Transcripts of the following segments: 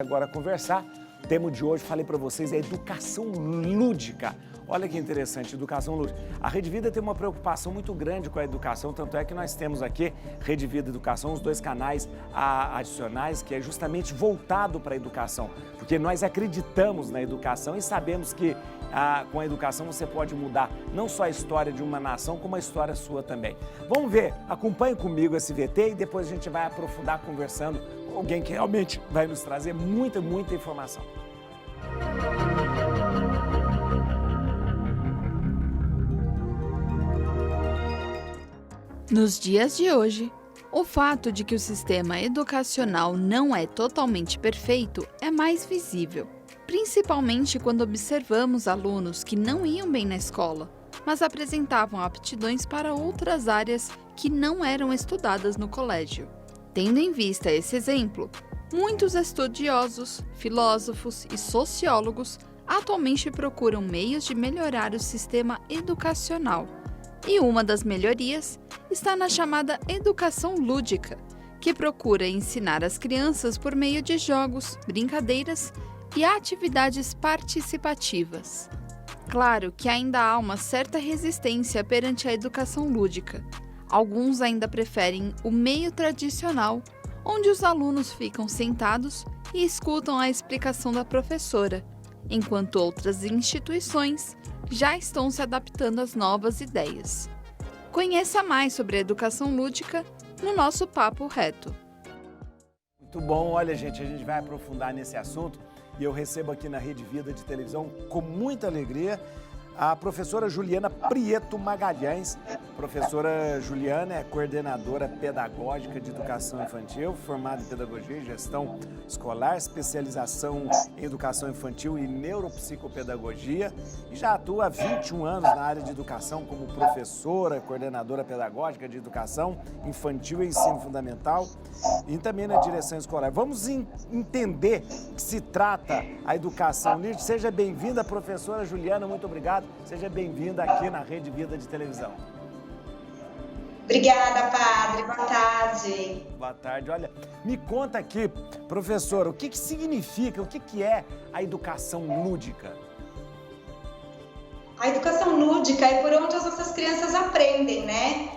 Agora conversar. O tema de hoje, falei para vocês, é educação lúdica. Olha que interessante, educação lúdica. A Rede Vida tem uma preocupação muito grande com a educação, tanto é que nós temos aqui Rede Vida Educação, os dois canais adicionais, que é justamente voltado para a educação, porque nós acreditamos na educação e sabemos que com a educação você pode mudar não só a história de uma nação, como a história sua também. Vamos ver, acompanhe comigo esse VT e depois a gente vai aprofundar conversando com alguém que realmente vai nos trazer muita informação. Nos dias de hoje, o fato de que o sistema educacional não é totalmente perfeito é mais visível, principalmente quando observamos alunos que não iam bem na escola, mas apresentavam aptidões para outras áreas que não eram estudadas no colégio. Tendo em vista esse exemplo, muitos estudiosos, filósofos e sociólogos atualmente procuram meios de melhorar o sistema educacional. E uma das melhorias está na chamada educação lúdica, que procura ensinar as crianças por meio de jogos, brincadeiras e atividades participativas. Claro que ainda há uma certa resistência perante a educação lúdica. Alguns ainda preferem o meio tradicional, onde os alunos ficam sentados e escutam a explicação da professora, enquanto outras instituições já estão se adaptando às novas ideias. Conheça mais sobre a educação lúdica no nosso Papo Reto. Muito bom, olha gente, a gente vai aprofundar nesse assunto e eu recebo aqui na Rede Vida de televisão com muita alegria a professora Juliana Prieto Magalhães. Professora Juliana é coordenadora pedagógica de educação infantil, formada em pedagogia e gestão escolar, especialização em educação infantil e neuropsicopedagogia e já atua há 21 anos na área de educação como professora, coordenadora pedagógica de educação infantil e ensino fundamental e também na direção escolar. Vamos entender que se trata a educação líder. Seja bem-vinda, professora Juliana, muito obrigado. Seja bem-vinda aqui na Rede Vida de televisão. Obrigada, padre. Boa tarde. Boa tarde. Olha, me conta aqui, professora, o que significa, o que é a educação lúdica? A educação lúdica é por onde as nossas crianças aprendem, né?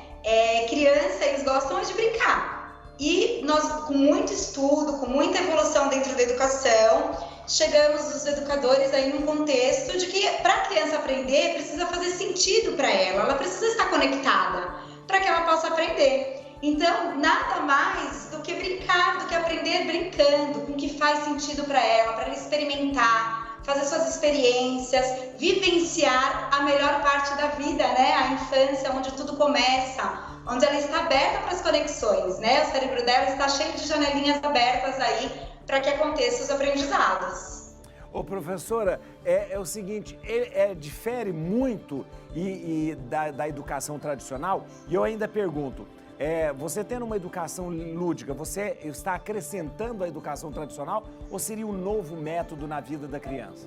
Criança, eles gostam de brincar. E nós, com muito estudo, com muita evolução dentro da educação, chegamos os educadores aí num contexto de que para a criança aprender precisa fazer sentido para ela precisa estar conectada para que ela possa aprender. Então, nada mais do que brincar, do que aprender brincando, com o que faz sentido para ela experimentar, fazer suas experiências, vivenciar a melhor parte da vida, né? A infância, onde tudo começa, onde ela está aberta para as conexões, né? O cérebro dela está cheio de janelinhas abertas aí para que aconteçam os aprendizados. Ô professora, é o seguinte, difere muito da educação tradicional e eu ainda pergunto, você tendo uma educação lúdica, você está acrescentando a educação tradicional ou seria um novo método na vida da criança?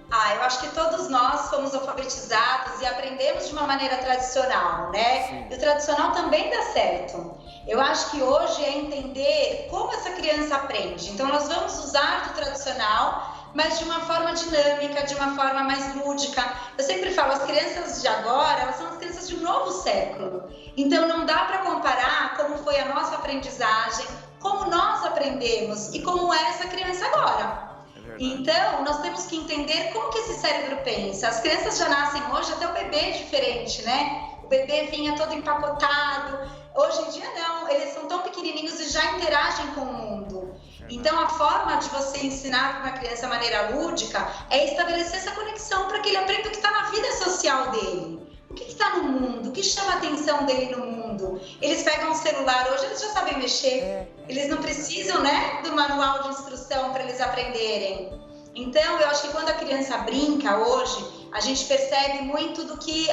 Eu acho que todos nós fomos alfabetizados e aprendemos de uma maneira tradicional, né? Sim. E o tradicional também dá certo. Eu acho que hoje é entender como essa criança aprende. Então, nós vamos usar do tradicional, mas de uma forma dinâmica, de uma forma mais lúdica. Eu sempre falo, as crianças de agora, elas são as crianças de um novo século. Então, não dá para comparar como foi a nossa aprendizagem, como nós aprendemos e como é essa criança agora. Então, nós temos que entender como que esse cérebro pensa. As crianças já nascem hoje, até o bebê é diferente, né? O bebê vinha todo empacotado. Hoje em dia, não. Eles são tão pequenininhos e já interagem com o mundo. Então, a forma de você ensinar para uma criança de maneira lúdica é estabelecer essa conexão para que ele aprenda o que está na vida social dele. O que está no mundo? O que chama a atenção dele no mundo? Eles pegam um celular, hoje eles já sabem mexer. Eles não precisam, né, do manual de instrução para eles aprenderem. Então, eu acho que quando a criança brinca hoje, a gente percebe muito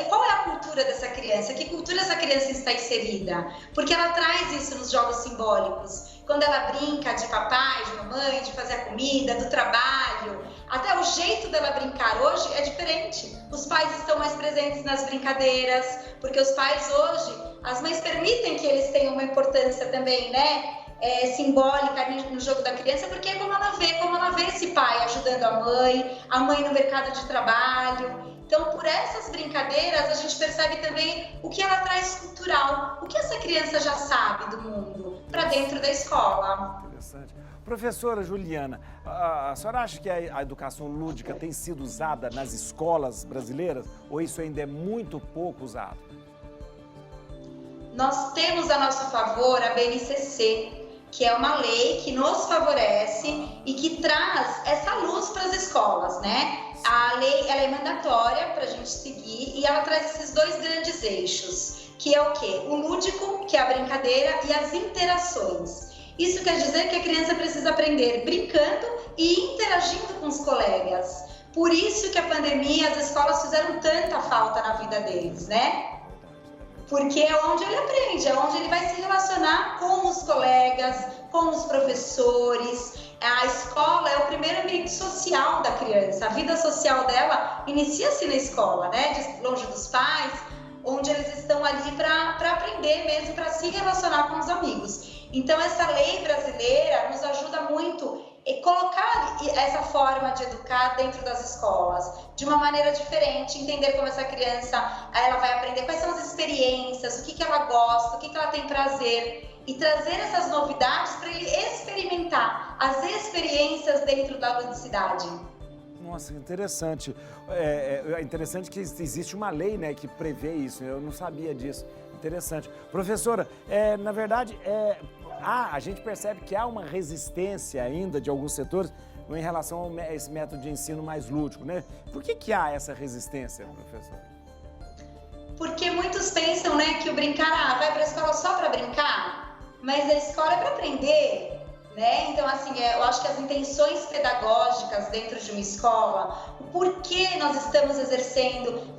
qual é a cultura dessa criança, que cultura essa criança está inserida. Porque ela traz isso nos jogos simbólicos. Quando ela brinca de papai, de mamãe, de fazer a comida, do trabalho, até o jeito dela brincar hoje é diferente. Os pais estão mais presentes nas brincadeiras, porque os pais hoje, as mães permitem que eles tenham uma importância também, né? simbólica no jogo da criança, porque é como ela vê esse pai ajudando a mãe no mercado de trabalho. Então, por essas brincadeiras, a gente percebe também o que ela traz cultural, o que essa criança já sabe do mundo para dentro da escola. Interessante. Professora Juliana, a senhora acha que a educação lúdica tem sido usada nas escolas brasileiras ou isso ainda é muito pouco usado? Nós temos a nosso favor a BNCC, que é uma lei que nos favorece e que traz essa luz para as escolas, né? A lei, ela é mandatória para a gente seguir e ela traz esses dois grandes eixos, que é o quê? O lúdico, que é a brincadeira, e as interações. Isso quer dizer que a criança precisa aprender brincando e interagindo com os colegas. Por isso que a pandemia, as escolas fizeram tanta falta na vida deles, né? Porque é onde ele aprende, é onde ele vai se relacionar com os colegas, com os professores. A escola é o primeiro ambiente social da criança. A vida social dela inicia-se na escola, né? Longe dos pais, onde eles estão ali para aprender mesmo, para se relacionar com os amigos. Então, essa lei brasileira nos ajuda muito a colocar essa forma de educar dentro das escolas, de uma maneira diferente, entender como essa criança ela vai aprender, quais são as experiências, o que ela gosta, o que ela tem prazer, e trazer essas novidades para ele experimentar as experiências dentro da ludicidade. Nossa, interessante. É interessante que existe uma lei, né, que prevê isso. Eu não sabia disso. Interessante. Professora, na verdade, a gente percebe que há uma resistência ainda de alguns setores em relação a esse método de ensino mais lúdico, né? Por que há essa resistência, professora? Porque muitos pensam, né, que o brincar, vai para a escola só para brincar, mas a escola é para aprender, né? Então, assim, eu acho que as intenções pedagógicas dentro de uma escola, o porquê nós estamos exercendo,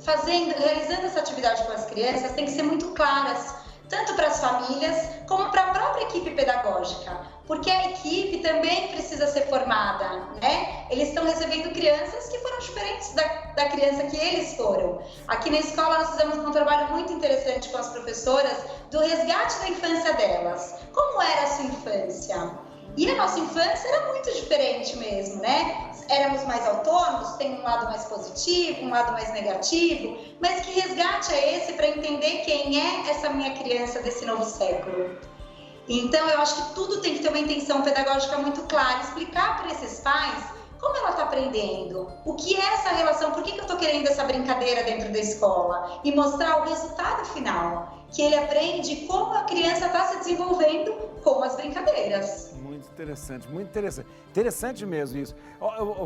realizando essa atividade com as crianças, tem que ser muito claras, tanto para as famílias como para a própria equipe pedagógica, porque a equipe também precisa ser formada, né? Eles estão recebendo crianças que foram diferentes da criança que eles foram. Aqui na escola nós fizemos um trabalho muito interessante com as professoras do resgate da infância delas. Como era a sua infância? E a nossa infância era muito diferente mesmo, né? Éramos mais autônomos, tem um lado mais positivo, um lado mais negativo, mas que resgate é esse para entender quem é essa minha criança desse novo século? Então, eu acho que tudo tem que ter uma intenção pedagógica muito clara, explicar para esses pais como ela está aprendendo, o que é essa relação, por que eu estou querendo essa brincadeira dentro da escola e mostrar o resultado final, que ele aprende como a criança está se desenvolvendo com as brincadeiras. Muito interessante, muito interessante. Interessante mesmo isso.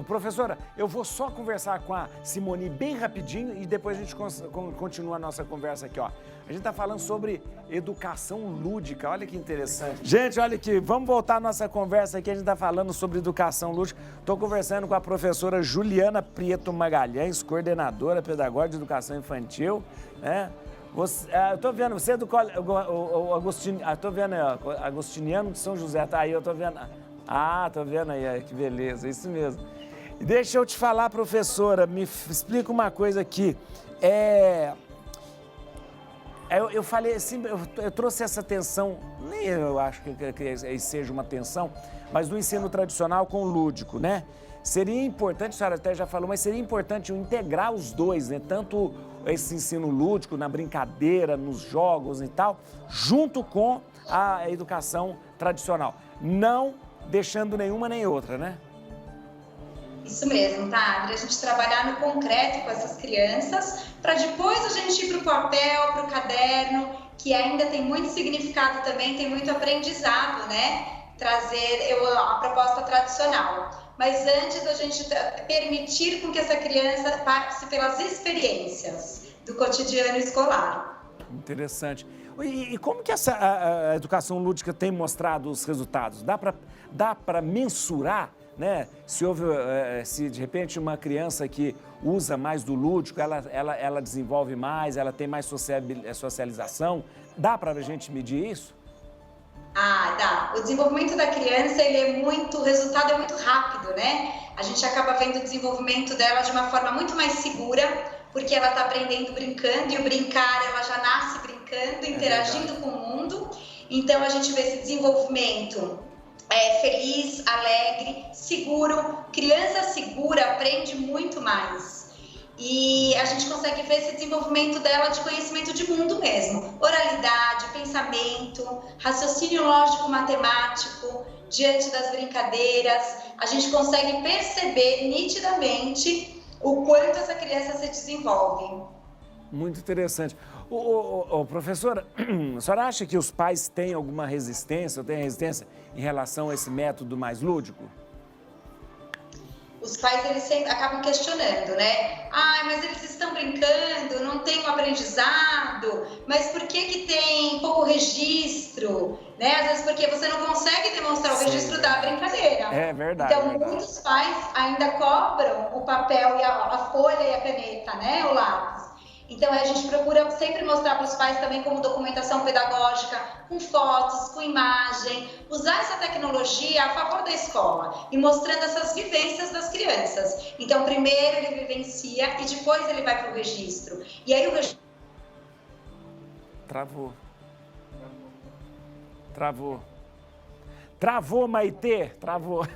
Professora, eu vou só conversar com a Simone bem rapidinho e depois a gente continua a nossa conversa aqui, ó. A gente está falando sobre educação lúdica, olha que interessante. Gente, olha aqui, vamos voltar à nossa conversa aqui, a gente está falando sobre educação lúdica. Estou conversando com a professora Juliana Prieto Magalhães, coordenadora pedagógica de educação infantil, né? Eu tô vendo, você é do Agostiniano de São José, tá aí, eu tô vendo. Tô vendo aí, que beleza, isso mesmo. E deixa eu te falar, professora, me explica uma coisa aqui. Eu falei assim, eu trouxe essa tensão, nem eu acho que seja uma tensão, mas do ensino tradicional com o lúdico, né? Seria importante, a senhora até já falou, mas seria importante integrar os dois, né? Tanto esse ensino lúdico, na brincadeira, nos jogos e tal, junto com a educação tradicional, não deixando nenhuma nem outra, né? Isso mesmo, tá, Adri? A gente trabalhar no concreto com essas crianças, para depois a gente ir para o papel, para o caderno, que ainda tem muito significado também, tem muito aprendizado, né? Trazer a proposta tradicional. Mas antes a gente permitir com que essa criança passe pelas experiências do cotidiano escolar. Interessante. E como que a educação lúdica tem mostrado os resultados? Dá para mensurar, né? Se de repente uma criança que usa mais do lúdico, ela desenvolve mais, ela tem mais socialização, dá para a gente medir isso? Dá. O desenvolvimento da criança, o resultado é muito rápido, né? A gente acaba vendo o desenvolvimento dela de uma forma muito mais segura, porque ela está aprendendo brincando, e o brincar, ela já nasce brincando, interagindo com o mundo. Então, a gente vê esse desenvolvimento feliz, alegre, seguro. Criança segura aprende muito mais. E a gente consegue ver esse desenvolvimento dela de conhecimento de mundo mesmo. Oralidade, pensamento, raciocínio lógico-matemático, diante das brincadeiras. A gente consegue perceber nitidamente o quanto essa criança se desenvolve. Muito interessante. Professora, a senhora acha que os pais têm alguma resistência, ou têm resistência em relação a esse método mais lúdico? Os pais, eles sempre acabam questionando, né? Ah, mas eles estão brincando, não tem um aprendizado, mas por que tem pouco registro? Né? Às vezes porque você não consegue demonstrar o registro da brincadeira. É verdade. Então, muitos pais ainda cobram o papel e a folha e a caneta, né? O lápis. Então, a gente procura sempre mostrar para os pais também como documentação pedagógica, com fotos, com imagem, usar essa tecnologia a favor da escola e mostrando essas vivências das crianças. Então, primeiro ele vivencia e depois ele vai para o registro. E aí o registro... Travou, Maitê? Travou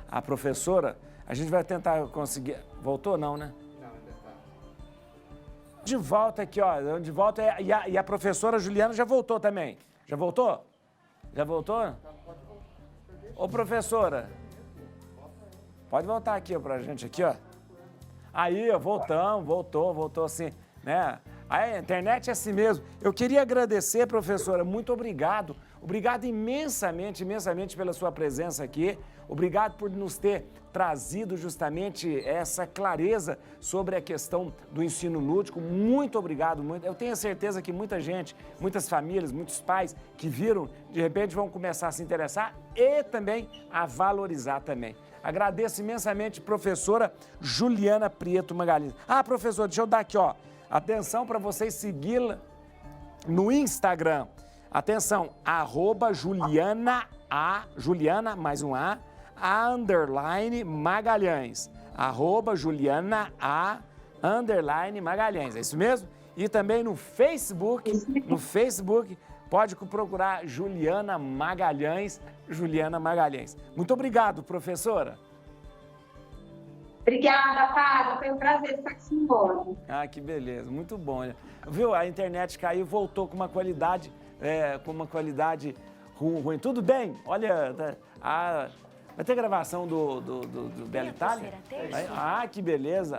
a professora. A gente vai tentar conseguir... Voltou não, né? Não, ainda está. De volta aqui, ó. De volta. E a professora Juliana já voltou também. Já voltou? Já voltou? Ô, professora. Pode voltar aqui, ó, pra gente aqui, ó. Aí, ó, voltou assim, né? A internet é assim mesmo. Eu queria agradecer, professora, muito obrigado. Obrigado imensamente pela sua presença aqui. Obrigado por nos ter trazido justamente essa clareza sobre a questão do ensino lúdico. Muito obrigado. Eu tenho certeza que muita gente, muitas famílias, muitos pais que viram, de repente vão começar a se interessar e também a valorizar também. Agradeço imensamente, professora Juliana Prieto Magalhães. Ah, professor, deixa eu dar aqui, ó. Atenção para vocês segui-la no Instagram. Atenção, @Juliana, mais um A, _ Magalhães. @Juliana, _ Magalhães. É isso mesmo? E também no Facebook, pode procurar Juliana Magalhães. Muito obrigado, professora. Obrigada, Fábio. Foi um prazer estar com você. Ah, que beleza. Muito bom. Viu? A internet caiu, voltou com uma qualidade, ruim. Tudo bem? Olha, vai ter gravação do Bela Itália? Ah, que beleza.